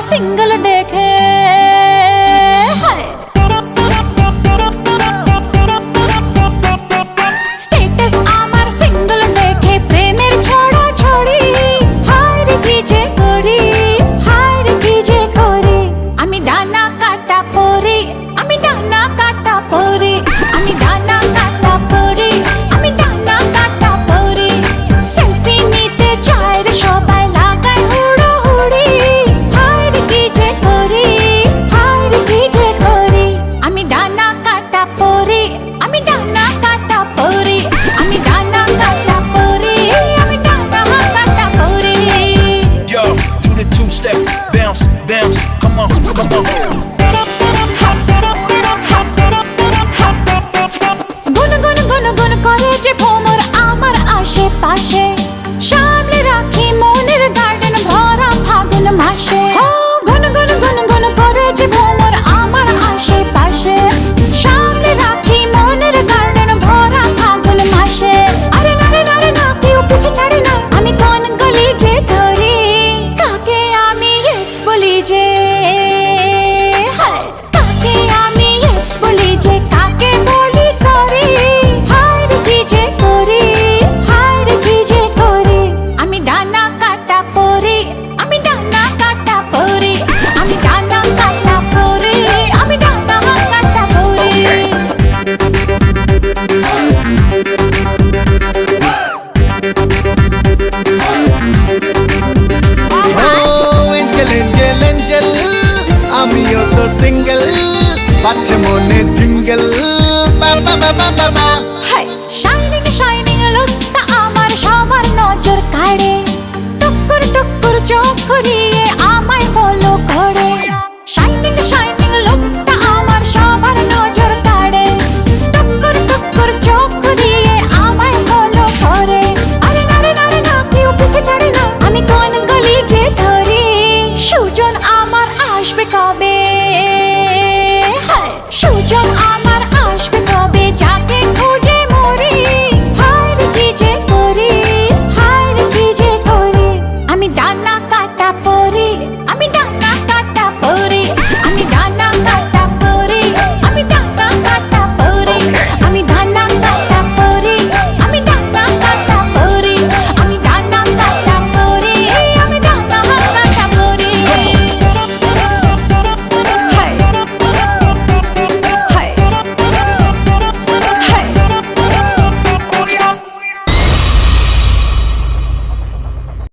Single দেখে status আমার single দেখে প্রেমের ছড়া ছড়ি হায় রে কি যে করি হায় রে কি যে করি আমি ডানা কাটা পরি আমি ডানা কাটা পরি আমি ডানা কাটা পরি আমি ডানা কাটা পরি সেলফি নিতে চায় রে সবাই লাগায় হুড়োহুড়ি হায় রে কি যে করি হায় রে কি যে করি আমি ডানা কাটা পরি আমি ডানা কাটা পরি আমি ডানা কাটা পরি আমি ডানা কাটা পরি Yo, do the two-step, bounce, bounce, come on, come on. গুন গুন গুন গুন করে যে ভ্রমর আমার আশেপাশে সামনে রাখি মনের গার্ডেন ভরা ফাগুন মাসে গুন গুন গুন গুন করে যে ভ্রমর আমার আশেপাশে সামনে রাখি মনের গার্ডেন ভরা ফাগুন মাসে আরে না রে না রে না কেউ পিছে ছাড়ে না আমি কোন গলি যে ধরি কাকে আমি ইয়েস বলি যে কাকে আমি ইয়েস বলি যে কাকে বলি সরি হায় রে কি যে করি হায় রে কি যে করি আমি ডানা কাটা পরি আমি ডানা কাটা পরি আমি ডানা কাটা পরি আমি ডানা কাটা পরি এঞ্জেল এঞ্জেল এঞ্জেল আমিও তো সিঙ্গেল বাচ্চা মনে জিঙ্গেল বাবা বাবা বাবা হাই শাইনিং শাইনিং লুকটা আমার সবার নজর কাড়ে টুকুর টুকুর চোখ ঘুরিয়ে